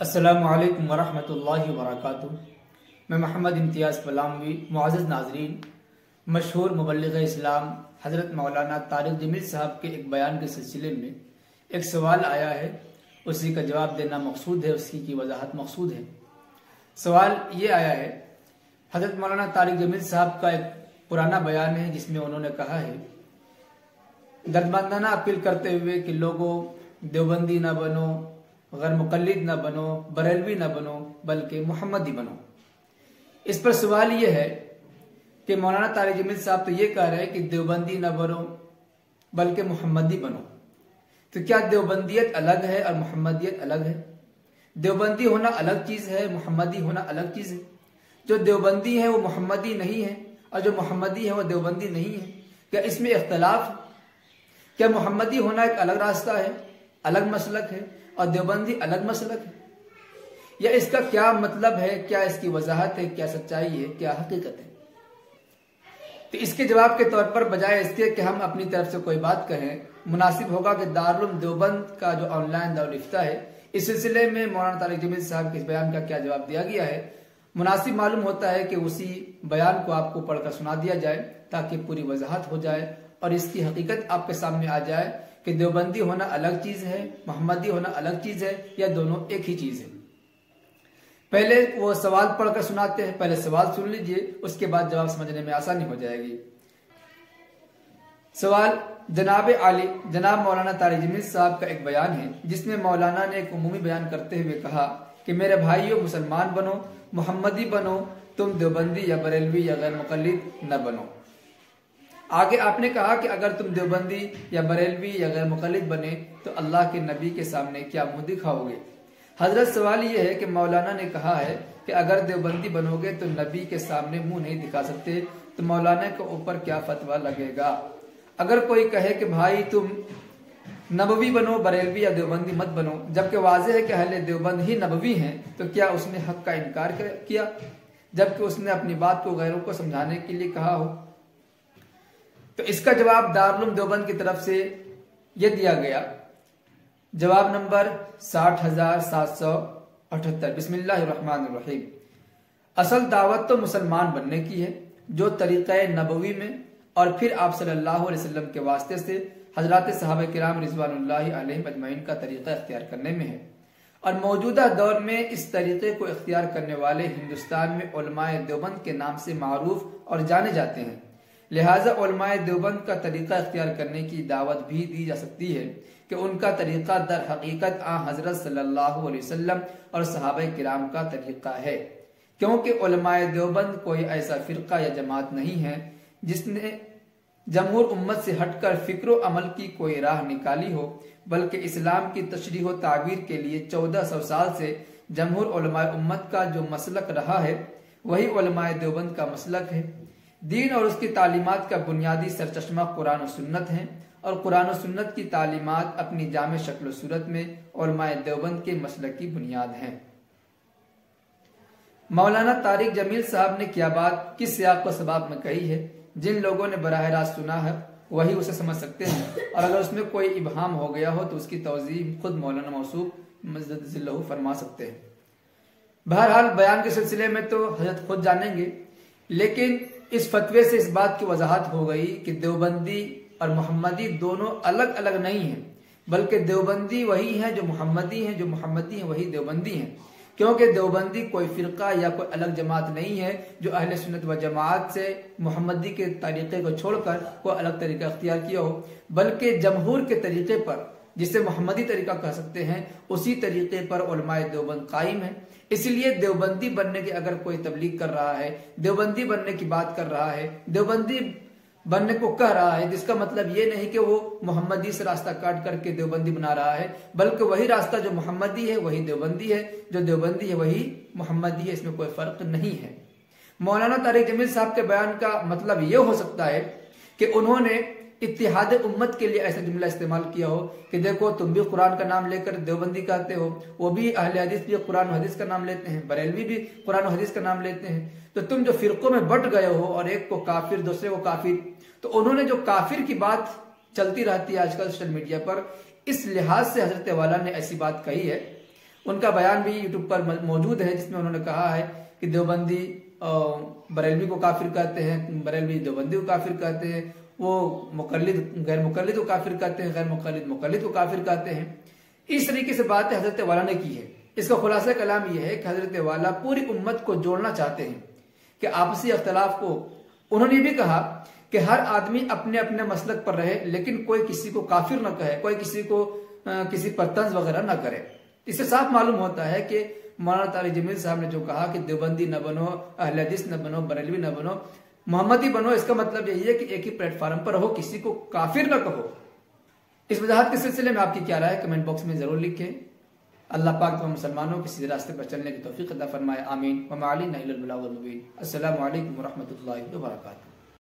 अस्सलामु अलैकुम वरहमतुल्लाहि वबरकातुहू। मैं मोहम्मद इम्तियाज़ पलामवी। मुअज़्ज़ज़ नाज़रीन, मशहूर मुबल्लिग़ इस्लाम हज़रत मौलाना तारिक जमील साहब के एक बयान के सिलसिले में एक सवाल आया है। उसी का जवाब देना मकसूद है, उसी की वजाहत मकसूद है। सवाल ये आया है, हज़रत मौलाना तारिक जमील साहब का एक पुराना बयान है जिसमें उन्होंने कहा है, दर्दमंदाना अपील करते हुए कि लोगों देवबंदी ना बनो, गैर मुक़ल्लिद ना बनो, बरेलवी ना बनो, बल्कि मुहम्मदी बनो। इस पर सवाल यह है कि मौलाना तारिक जमील साहब तो ये कह रहे हैं कि देवबंदी ना बनो बल्कि मुहम्मदी बनो। तो क्या देवबंदियत अलग है और मुहम्मदियत अलग है? देवबंदी होना अलग चीज है, मुहम्मदी होना अलग चीज है। जो देवबंदी है वो मुहम्मदी नहीं है और जो मुहम्मदी है वो देवबंदी नहीं है। क्या इसमें इख्तलाफ है? क्या मुहम्मदी होना एक अलग रास्ता है, अलग मसलक है और देवबंदी अलग मसलक है? या इसका क्या मतलब है, क्या इसकी वजाहत है, क्या सच्चाई है, क्या हकीकत है? तो इसके जवाब के तौर पर बजाय इसके कि हम अपनी तरफ से कोई बात कहें, मुनासिब होगा कि दारुल उलूम देवबंद का जो ऑनलाइन दारुल इफ्ता है, इस सिलसिले में मौलाना तारिक जमील साहब के इस बयान का क्या जवाब दिया गया है। मुनासिब मालूम होता है कि उसी बयान को आपको पढ़कर सुना दिया जाए ताकि पूरी वजाहत हो जाए और इसकी हकीकत आपके सामने आ जाए कि देवबंदी होना अलग चीज है, मोहम्मदी होना अलग चीज है, या दोनों एक ही चीज है। पहले वो सवाल पढ़कर सुनाते हैं, पहले सवाल सुन लीजिए, उसके बाद जवाब समझने में आसानी हो जाएगी। सवाल जनाब मौलाना तारिक जमील साहब का एक बयान है जिसमें मौलाना ने एक उमूमी बयान करते हुए कहा कि मेरे भाइयों, मुसलमान बनो, मुहम्मदी बनो, तुम देवबंदी या बरेलवी या गैर मुक़ल्लिद न बनो। आगे आपने कहा कि अगर तुम देवबंदी या बरेलवी या गैर मुक़ल्लिद बने तो अल्लाह के नबी के सामने क्या मुंह दिखाओगे? हजरत, सवाल यह है कि मौलाना ने कहा है कि अगर देवबंदी बनोगे तो नबी के सामने मुंह नहीं दिखा सकते, तो मौलाना के ऊपर क्या फतवा लगेगा? अगर कोई कहे कि भाई तुम नबवी बनो, बरेलवी या देवबंदी मत बनो, जबकि वाज़ेह है कि अहले देवबंद ही नबवी हैं, तो क्या उसने हक का इनकार किया जबकि उसने अपनी बात को गैरों को समझाने के लिए कहा हो? तो इसका जवाब दारुल उलूम देवबंद की तरफ से यह दिया गया। जवाब नंबर 60,778। बिस्मिल्लाहिर्रहमानिर्रहीम। असल दावत तो मुसलमान बनने की है जो तरीक़े नबवी में और फिर आप सल्लल्लाहु अलैहि वसल्लम के वास्ते से हजरात सहाबा किराम रिज़वानुल्लाहि अलैहिम अजमईन का तरीक़ा इख्तियार करने में है। और मौजूदा दौर में इस तरीक़े को इख्तियार करने वाले हिंदुस्तान में उलमाए देवबंद के नाम से मारूफ और जाने जाते हैं। लिहाजा उलमाए देवबंद का तरीक़ा इख्तियार करने की दावत भी दी जा सकती है कि उनका तरीक़ा दर हकीकत हज़रत सल्लल्लाहु अलैहि वसल्लम और सहाबा किराम का तरीक़ा है, क्योंकि उलमाए देवबंद कोई ऐसा फ़िरका या जमात नहीं है जिसने जमहूर उम्मत से हटकर फ़िक्र अमल की कोई राह निकाली हो, बल्कि इस्लाम की तशरीह व ताबीर के लिए 1400 साल से जमहूर उलमाए उम्मत का जो मसलक रहा है वही उलमाए देवबंद का मसलक है। दीन और उसकी तालीमात का बुनियादी सरचश्मा कुरान और सुन्नत है और कुरान और सुन्नत की तालीमात अपनी जामे शक्ल सूरत में उलमाए देवबंद के मसलक की बुनियाद हैं। मौलाना तारिक जमील साहब ने क्या बात किस सियाक व सबाब में कही है, जिन लोगों ने बराह रास्त सुना है वही उसे समझ सकते हैं, और अगर उसमें कोई इबहाम हो गया हो तो उसकी तौज़ीह खुद मौलाना मौसूफ मज़्ज़ज़िल्लहु फरमा सकते हैं। बहरहाल बयान के सिलसिले में तो हजरत खुद जानेंगे, लेकिन इस फतवे से इस बात की वजाहत हो गई कि देवबंदी और मुहम्मदी दोनों अलग अलग नहीं हैं, बल्कि देवबंदी वही है जो मुहम्मदी हैं, जो मुहम्मदी हैं वही देवबंदी हैं। क्योंकि देवबंदी कोई फ़िरका या कोई अलग जमात नहीं है जो अहले सुन्नत व जमात से मुहम्मदी के तरीक़े को छोड़कर कोई अलग तरीका अख्तियार किया हो, बल्कि जमहूर के तरीक़े पर, जिसे मुहम्मदी तरीका कह सकते हैं, उसी तरीक़े पर उलमाए देवबंद कायम है। इसलिए देवबंदी बनने की अगर कोई तबलीग कर रहा है, देवबंदी बनने की बात कर रहा है, देवबंदी बनने को कह रहा है, जिसका मतलब ये नहीं कि वो मुहम्मदी से रास्ता काट करके देवबंदी बना रहा है, बल्कि वही रास्ता जो मुहम्मदी है वही देवबंदी है, जो देवबंदी है वही मुहम्मदी है, इसमें कोई फर्क नहीं है। मौलाना तारिक जमील साहब के बयान का मतलब ये हो सकता है कि उन्होंने इत्तिहाद उम्मत के लिए ऐसा जुमला इस्तेमाल किया हो कि देखो तुम भी कुरान का नाम लेकर देवबंदी कहते हो, वो भी अहले हदीस भी कुरान और हदीस का नाम लेते हैं, बरेलवी भी कुरान और हदीस का नाम लेते हैं, तो तुम जो फिरकों में बट गए हो और एक को काफिर दूसरे को काफिर, तो उन्होंने जो काफिर की बात चलती रहती है आजकल सोशल मीडिया पर, इस लिहाज से हजरत वाला ने ऐसी बात कही है। उनका बयान भी यूट्यूब पर मौजूद है, जिसमें उन्होंने कहा है कि देवबंदी बरेलवी को काफिर कहते हैं, बरेलवी देवबंदी को काफिर कहते हैं, वो मुकल्लिद गैर मुकल्लिद को काफिर कहते हैं, गैर मुकल्लिद मुकल्लिद को काफिर कहते हैं। इस तरीके से बातें हजरत वाला ने की है। इसका खुलासा कलाम यह है कि हजरत वाला पूरी उम्मत को जोड़ना चाहते हैं कि आपसी अख्तलाफ को। उन्होंने भी कहा कि हर आदमी अपने अपने मसलक पर रहे, लेकिन कोई किसी को काफिर न कहे, कोई किसी को किसी पर तंज वगैरह न करे। इससे साफ मालूम होता है कि मौलाना तारिक जमील साहब ने जो कहा कि देवबंदी न बनो, अहले हदीस न बनो, बरेलवी न बनो, मोहम्मदी बनो, इसका मतलब यही है कि एक ही प्लेटफॉर्म पर रहो, किसी को काफिर न कहो। इस वजाहत के सिलसिले में आपकी क्या राय है कमेंट बॉक्स में जरूर लिखें। अल्लाह पाक तो मुसलमानों के सीधे रास्ते पर चलने की तौफीक अता फरमाए। आमीन। व मा अलैना इल्लल बलागुल मुबीन। अस्सलामु अलैकुम व रहमतुल्लाहि व बरकातुहू।